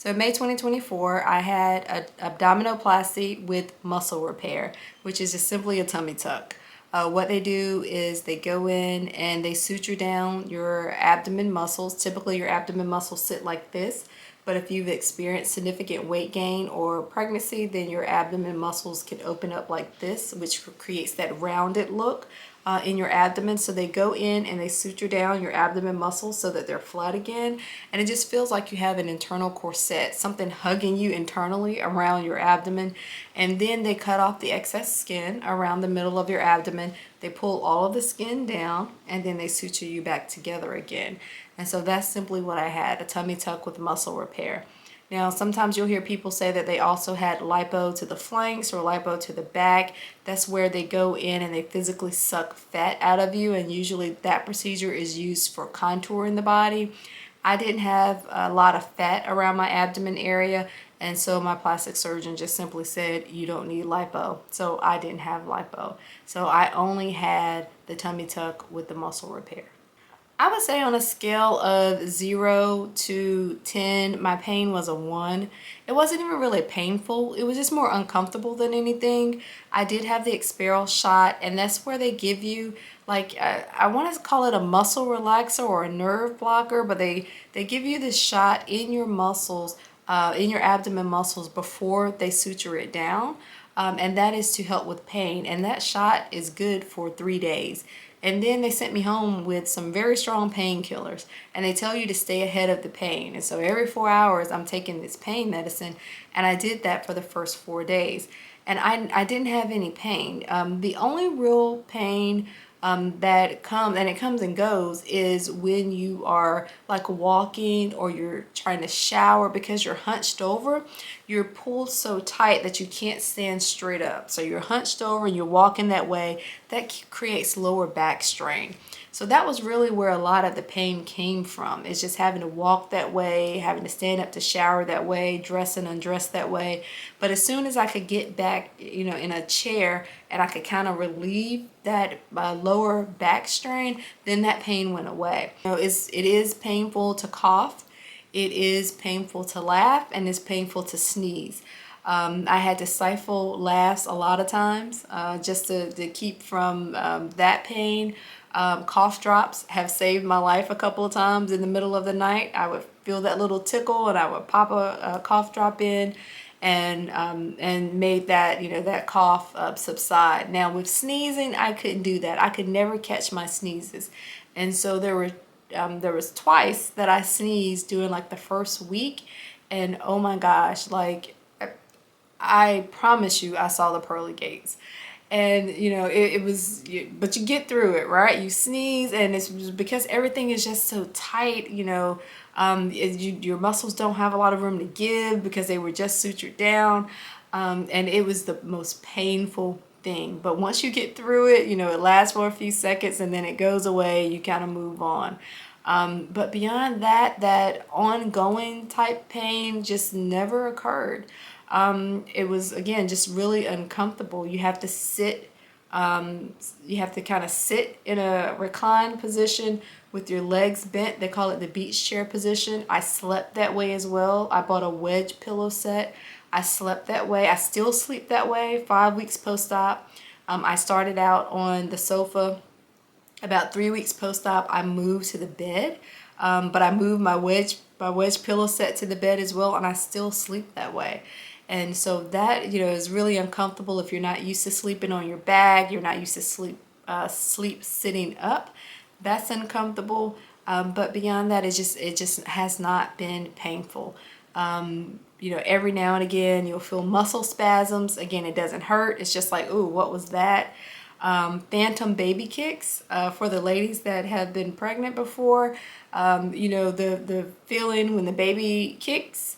So in May 2024, I had an abdominoplasty with muscle repair, which is just simply a tummy tuck. What they do is they go in and they suture down your abdomen muscles. Typically your abdomen muscles sit like this, but if you've experienced significant weight gain or pregnancy, then your abdomen muscles can open up like this, which creates that rounded look in your abdomen. So they go in and they suture down your abdomen muscles so that they're flat again. And it just feels like you have an internal corset, something hugging you internally around your abdomen. And then they cut off the excess skin around the middle of your abdomen. They pull all of the skin down and then they suture you back together again. And so that's simply what I had, a tummy tuck with muscle repair. Now, sometimes you'll hear people say that they also had lipo to the flanks or lipo to the back. That's where they go in and they physically suck fat out of you, and usually that procedure is used for contouring the body. I didn't have a lot of fat around my abdomen area, and so my plastic surgeon just simply said, you don't need lipo. So I didn't have lipo. So I only had the tummy tuck with the muscle repair. I would say on a scale of 0 to 10, my pain was a 1. It wasn't even really painful. It was just more uncomfortable than anything. I did have the Exparel shot, and that's where they give you, like, I want to call it a muscle relaxer or a nerve blocker, but they give you this shot in your muscles, in your abdomen muscles before they suture it down. And that is to help with pain. And that shot is good for 3 days. And then they sent me home with some very strong painkillers, and they tell you to stay ahead of the pain. And so every 4 hours I'm taking this pain medicine, and I did that for the first 4 days. And I didn't have any pain. The only real pain that comes, and it comes and goes, is when you are like walking or you're trying to shower. Because you're hunched over, you're pulled so tight that you can't stand straight up. So you're hunched over and you're walking that way. That creates lower back strain. So that was really where a lot of the pain came from. It's just having to walk that way, having to stand up to shower that way, dress and undress that way. But as soon as I could get back, in a chair and I could kind of relieve that lower back strain, then that pain went away. It is painful to cough. It is painful to laugh, and it's painful to sneeze. I had to stifle laughs a lot of times just to keep from that pain. Cough drops have saved my life a couple of times in the middle of the night. I would feel that little tickle and I would pop a cough drop in and made that, that cough subside. Now with sneezing, I couldn't do that. I could never catch my sneezes. And so there was twice that I sneezed during like the first week, and oh my gosh, like I promise you I saw the pearly gates. And it was, but you get through it, right? You sneeze, and it's because everything is just so tight. Your muscles don't have a lot of room to give because they were just sutured down, and it was the most painful thing. But once you get through it, it lasts for a few seconds and then it goes away. You kind of move on. But beyond that, that ongoing type pain just never occurred. It was, again, just really uncomfortable. You have to sit, you have to kind of sit in a reclined position with your legs bent. They call it the beach chair position. I slept that way as well. I bought a wedge pillow set. I slept that way. I still sleep that way 5 weeks post-op. I started out on the sofa. About 3 weeks post-op, I moved to the bed, but I moved my wedge pillow set to the bed as well, and I still sleep that way. And so that, is really uncomfortable if you're not used to sleeping on your back, you're not used to sleep sitting up. That's uncomfortable. But beyond that, it just has not been painful. Every now and again, you'll feel muscle spasms. Again, it doesn't hurt. It's just like, ooh, what was that? Phantom baby kicks for the ladies that have been pregnant before. The feeling when the baby kicks,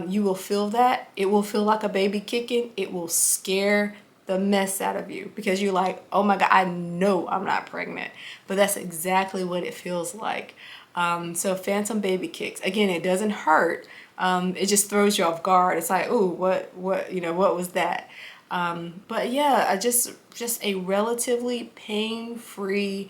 you will feel that. It will feel like a baby kicking. It will scare the mess out of you because you're like, oh my God, I know I'm not pregnant. But that's exactly what it feels like. So phantom baby kicks. Again, it doesn't hurt. It just throws you off guard. It's like, ooh, what was that? But yeah, just a relatively pain-free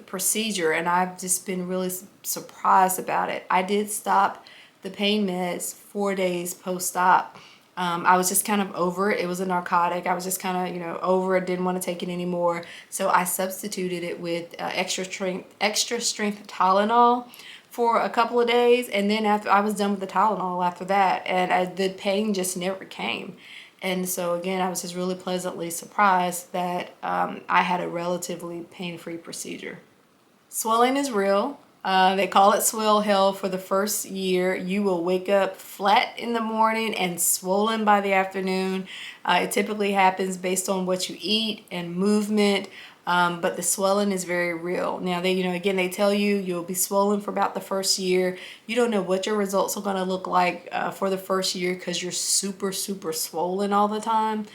procedure, and I've just been really surprised about it. I did stop the pain meds 4 days post-op. I was just kind of over it. It was a narcotic. I was just kind of, over it, didn't want to take it anymore. So I substituted it with extra strength Tylenol for a couple of days. And then after I was done with the Tylenol after that, and the pain just never came. And so again, I was just really pleasantly surprised that I had a relatively pain-free procedure. Swelling is real. They call it swell hell for the first year. You will wake up flat in the morning and swollen by the afternoon. It typically happens based on what you eat and movement, but the swelling is very real. Now, again, they tell you you'll be swollen for about the first year. You don't know what your results are going to look like for the first year because you're super, super swollen all the time.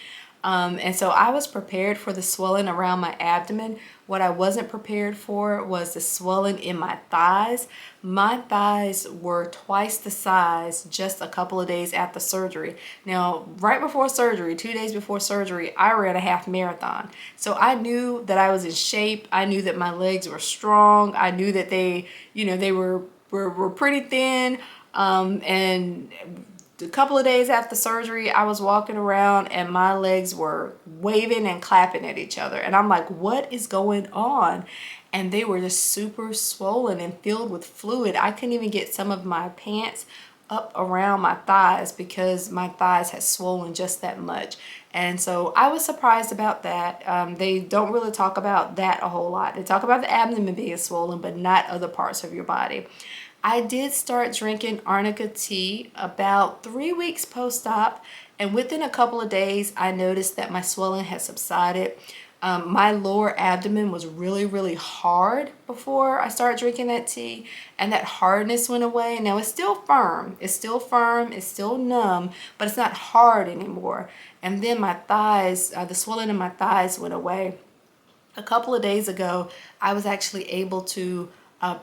And so I was prepared for the swelling around my abdomen. What I wasn't prepared for was the swelling in my thighs. My thighs were twice the size just a couple of days after surgery. Now, right before surgery, 2 days before surgery, I ran a half marathon. So I knew that I was in shape. I knew that my legs were strong. I knew that they were pretty thin. And a couple of days after surgery, I was walking around and my legs were waving and clapping at each other. And I'm like, what is going on? And they were just super swollen and filled with fluid. I couldn't even get some of my pants up around my thighs because my thighs had swollen just that much. And so I was surprised about that. They don't really talk about that a whole lot. They talk about the abdomen being swollen, but not other parts of your body. I did start drinking arnica tea about 3 weeks post-op, and within a couple of days, I noticed that my swelling had subsided. My lower abdomen was really, really hard before I started drinking that tea, and that hardness went away. Now it's still firm, it's still numb, but it's not hard anymore. And then my thighs, the swelling in my thighs went away. A couple of days ago, I was actually able to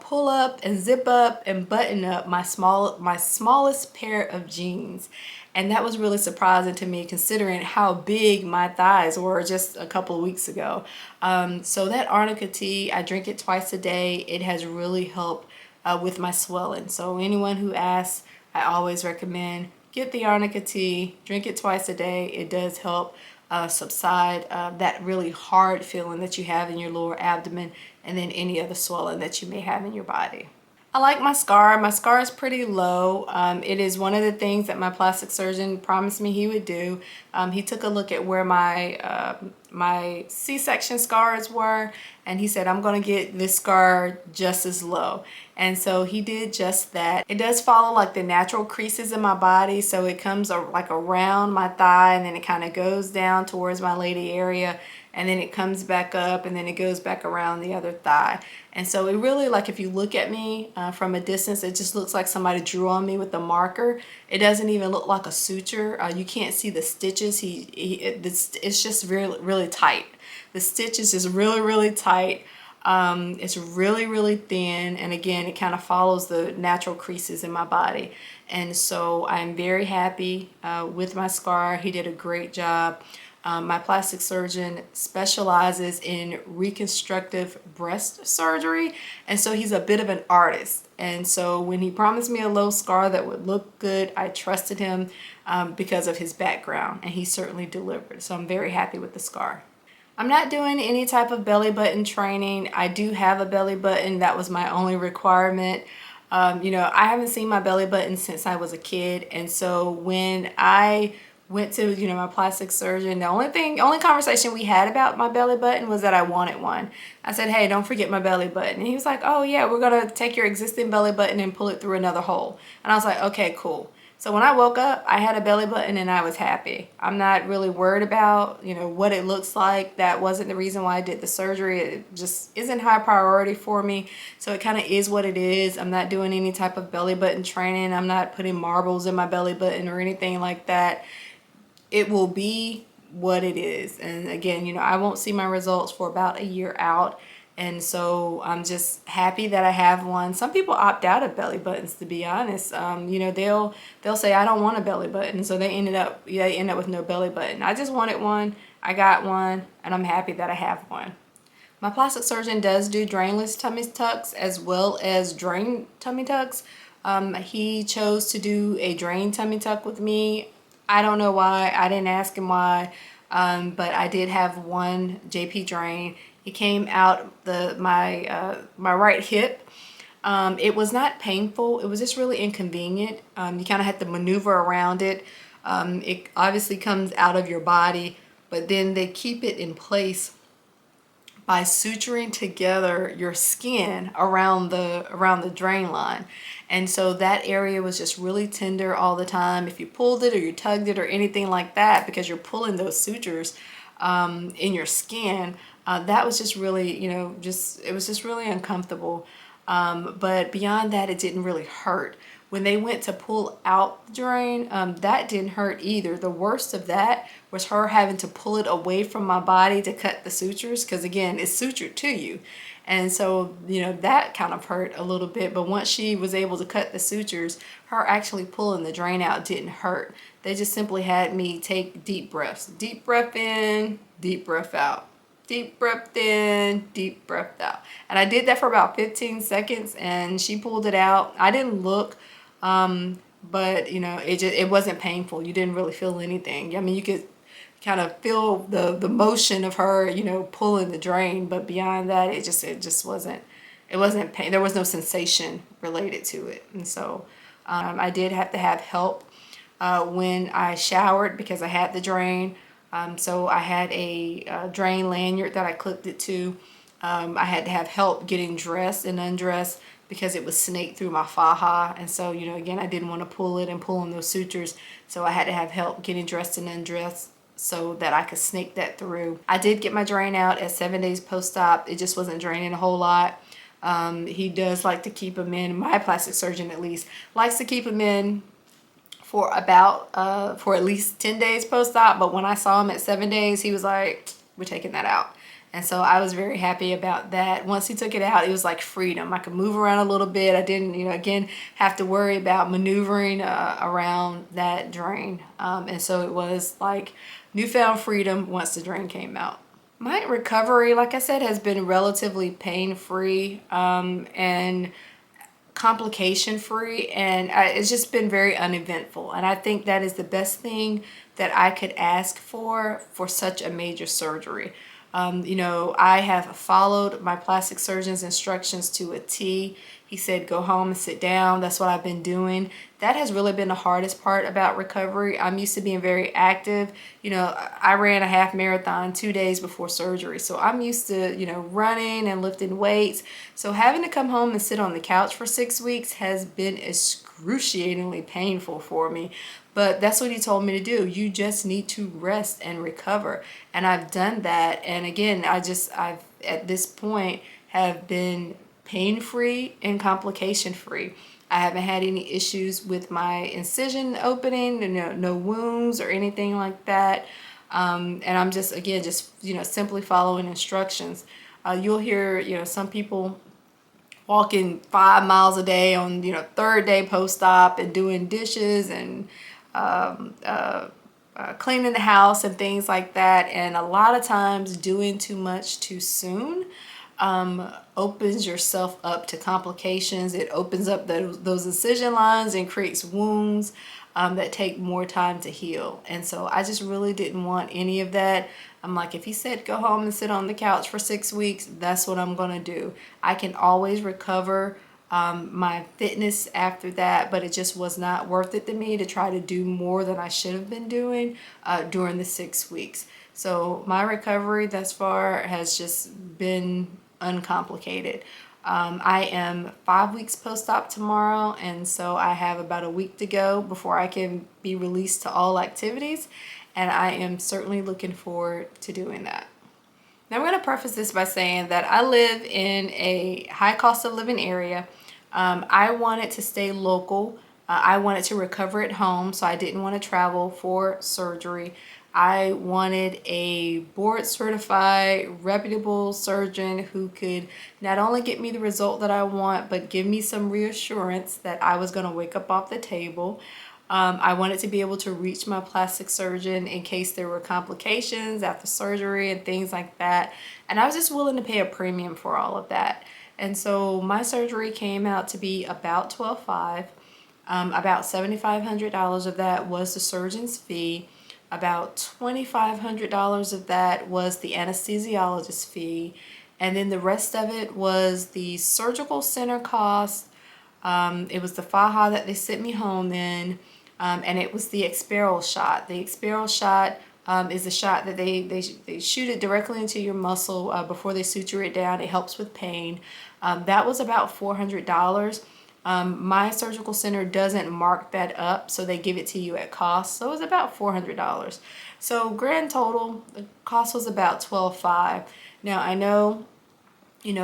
pull up and zip up and button up my smallest pair of jeans. And that was really surprising to me considering how big my thighs were just a couple of weeks ago. So that arnica tea, I drink it twice a day. It has really helped with my swelling. So anyone who asks, I always recommend get the arnica tea, drink it twice a day. It does help subside that really hard feeling that you have in your lower abdomen, and then any other swelling that you may have in your body. I like my scar. My scar is pretty low. It is one of the things that my plastic surgeon promised me he would do. He took a look at where my C-section scars were, and he said, I'm going to get this scar just as low. And so he did just that. It does follow like the natural creases in my body. So it comes like around my thigh, and then it kind of goes down towards my lady area, and then it comes back up, and then it goes back around the other thigh. And so it really, like if you look at me from a distance, it just looks like somebody drew on me with a marker. It doesn't even look like a suture. You can't see the stitches. It's just really, really tight. The stitch is just really, really tight. It's really, really thin. And again, it kind of follows the natural creases in my body. And so I'm very happy with my scar. He did a great job. My plastic surgeon specializes in reconstructive breast surgery, and so he's a bit of an artist. And so when he promised me a low scar that would look good, I trusted him because of his background, and he certainly delivered. So I'm very happy with the scar. I'm not doing any type of belly button training. I do have a belly button. That was my only requirement. I haven't seen my belly button since I was a kid, and so when I went to my plastic surgeon, the only conversation we had about my belly button was that I wanted one. I said, hey, don't forget my belly button. And he was like, oh yeah, we're gonna take your existing belly button and pull it through another hole. And I was like, okay, cool. So when I woke up, I had a belly button and I was happy. I'm not really worried about what it looks like. That wasn't the reason why I did the surgery. It just isn't high priority for me. So it kind of is what it is. I'm not doing any type of belly button training. I'm not putting marbles in my belly button or anything like that. It will be what it is. And again, I won't see my results for about a year out. And so I'm just happy that I have one. Some people opt out of belly buttons, to be honest. They'll say, I don't want a belly button. So they end up with no belly button. I just wanted one. I got one, and I'm happy that I have one. My plastic surgeon does do drainless tummy tucks as well as drain tummy tucks. He chose to do a drain tummy tuck with me. I don't know why. I didn't ask him why. But I did have one JP drain. It came out my right hip. It was not painful. It was just really inconvenient. You kind of had to maneuver around it. It obviously comes out of your body, but then they keep it in place by suturing together your skin around the drain line. And so that area was just really tender all the time. If you pulled it or you tugged it or anything like that, because you're pulling those sutures in your skin, that was just really, it was just really uncomfortable. But beyond that, it didn't really hurt. When they went to pull out the drain, that didn't hurt either. The worst of that was her having to pull it away from my body to cut the sutures, because again, it's sutured to you. And so, that kind of hurt a little bit. But once she was able to cut the sutures, her actually pulling the drain out didn't hurt. They just simply had me take deep breaths. Deep breath in, deep breath out. Deep breath in, deep breath out. And I did that for about 15 seconds and she pulled it out. I didn't look, but it wasn't painful. You didn't really feel anything. I mean, you could kind of feel the motion of her, pulling the drain, but beyond that, it just wasn't pain. There was no sensation related to it. And so I did have to have help when I showered because I had the drain. So I had a drain lanyard that I clipped it to. I had to have help getting dressed and undressed because it was snaked through my faja. And so, again, I didn't want to pull it and pull on those sutures. So I had to have help getting dressed and undressed so that I could snake that through. I did get my drain out at 7 days post-op. It just wasn't draining a whole lot. He does like to keep them in, my plastic surgeon at least, likes to keep them in for at least 10 days post-op. But when I saw him at 7 days, he was like, we're taking that out. And so I was very happy about that. Once he took it out, it was like freedom. I could move around a little bit. I didn't, again, have to worry about maneuvering around that drain. And so it was like newfound freedom once the drain came out. My recovery, like I said, has been relatively pain-free and complication-free, and it's just been very uneventful. And I think that is the best thing that I could ask for such a major surgery. I have followed my plastic surgeon's instructions to a T. He said, go home and sit down. That's what I've been doing. That has really been the hardest part about recovery. I'm used to being very active. I ran a half marathon 2 days before surgery. So I'm used to, running and lifting weights. So having to come home and sit on the couch for 6 weeks has been excruciatingly painful for me. But that's what he told me to do. You just need to rest and recover. And I've done that. And again, I've at this point have been pain-free and complication-free. I haven't had any issues with my incision opening, no wounds or anything like that. And I'm just simply following instructions. You'll hear, some people walking 5 miles a day on, third day post-op and doing dishes and cleaning the house and things like that. And a lot of times doing too much too soon opens yourself up to complications. It opens up those incision lines and creates wounds that take more time to heal. And so I just really didn't want any of that. I'm like, if he said go home and sit on the couch for 6 weeks, that's what I'm going to do. I can always recover my fitness after that, but it just was not worth it to me to try to do more than I should have been doing during the 6 weeks. So my recovery thus far has just been uncomplicated. I am 5 weeks post-op tomorrow, and so I have about a week to go before I can be released to all activities, and I am certainly looking forward to doing that. Now I'm going to preface this by saying that I live in a high cost of living area. I wanted to stay local. I wanted to recover at home, so I didn't want to travel for surgery. I wanted a board certified, reputable surgeon who could not only get me the result that I want, but give me some reassurance that I was going to wake up off the table. I wanted to be able to reach my plastic surgeon in case there were complications after surgery and things like that. And I was just willing to pay a premium for all of that. And so my surgery came out to be about $12,500. About $7,500 of that was the surgeon's fee. About $2,500 of that was the anesthesiologist's fee. And then the rest of it was the surgical center cost. It was the faja that they sent me home in, and it was the Exparel shot. The Exparel shot is a shot that they shoot it directly into your muscle before they suture it down. It helps with pain. That was about $400. My surgical center doesn't mark that up, so they give it to you at cost. So it was about $400. So grand total, the cost was about $12,500. Now I know,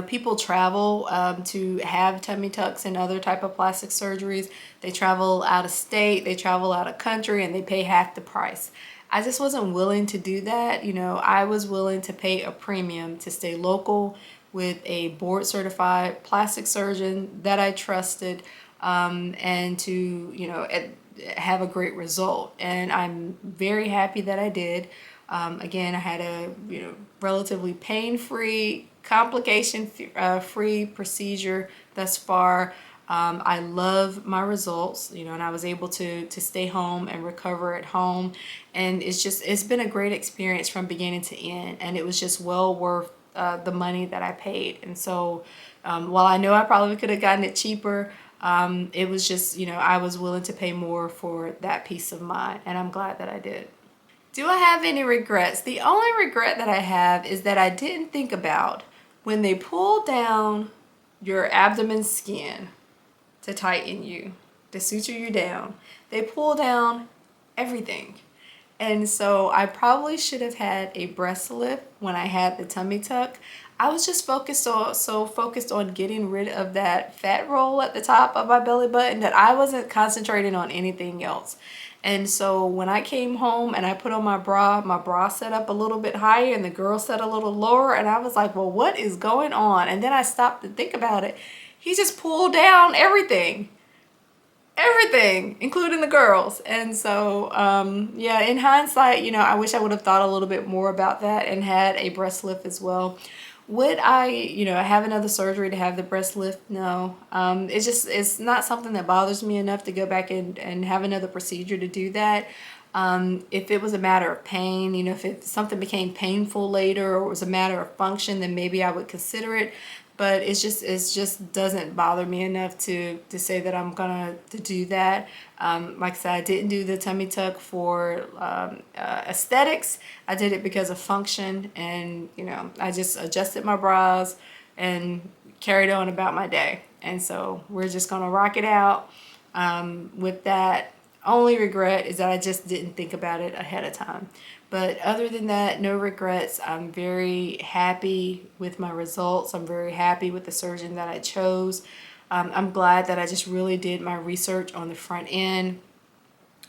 people travel to have tummy tucks and other type of plastic surgeries. They travel out of state, they travel out of country, and they pay half the price. I just wasn't willing to do that. I was willing to pay a premium to stay local with a board certified plastic surgeon that I trusted, and to, have a great result. And I'm very happy that I did. Again, I had a relatively pain-free, complication-free procedure thus far. I love my results, and I was able to stay home and recover at home. And it's been a great experience from beginning to end. And it was just well worth the money that I paid. And so while I know I probably could have gotten it cheaper, it was just, I was willing to pay more for that peace of mind. And I'm glad that I did. Do I have any regrets? The only regret that I have is that I didn't think about when they pull down your abdomen skin to tighten you, to suture you down. They pull down everything. And so I probably should have had a breast lift when I had the tummy tuck. I was just focused on getting rid of that fat roll at the top of my belly button that I wasn't concentrating on anything else. And so when I came home and I put on my bra set up a little bit higher and the girl set a little lower, and I was like, well, what is going on? And then I stopped to think about it. He just pulled down everything, including the girls. And so, yeah, in hindsight, I wish I would have thought a little bit more about that and had a breast lift as well. Would I, have another surgery to have the breast lift? No. It's not something that bothers me enough to go back and have another procedure to do that. If it was a matter of pain, if something became painful later or it was a matter of function, then maybe I would consider it. But it just doesn't bother me enough to say that I'm gonna do that. Like I said, I didn't do the tummy tuck for aesthetics. I did it because of function, and I just adjusted my bras and carried on about my day. And so we're just gonna rock it out with that. Only regret is that I just didn't think about it ahead of time. But other than that, no regrets. I'm very happy with my results. I'm very happy with the surgeon that I chose. I'm glad that I just really did my research on the front end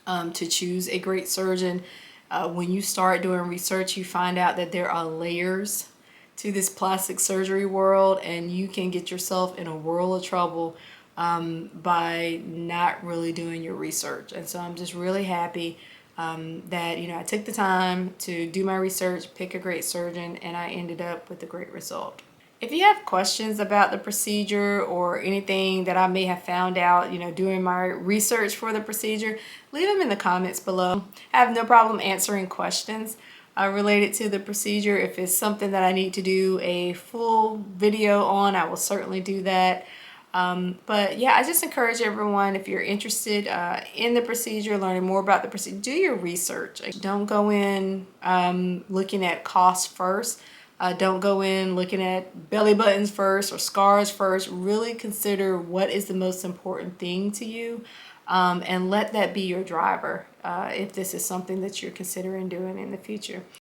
to choose a great surgeon. When you start doing research, you find out that there are layers to this plastic surgery world, and you can get yourself in a world of trouble by not really doing your research. And so I'm just really happy that I took the time to do my research, pick a great surgeon, and I ended up with a great result. If you have questions about the procedure or anything that I may have found out, doing my research for the procedure, leave them in the comments below. I have no problem answering questions related to the procedure. If it's something that I need to do a full video on, I will certainly do that. But yeah, I just encourage everyone, if you're interested in the procedure, learning more about the procedure, do your research. Don't go in looking at cost first. Don't go in looking at belly buttons first or scars first. Really consider what is the most important thing to you, and let that be your driver if this is something that you're considering doing in the future.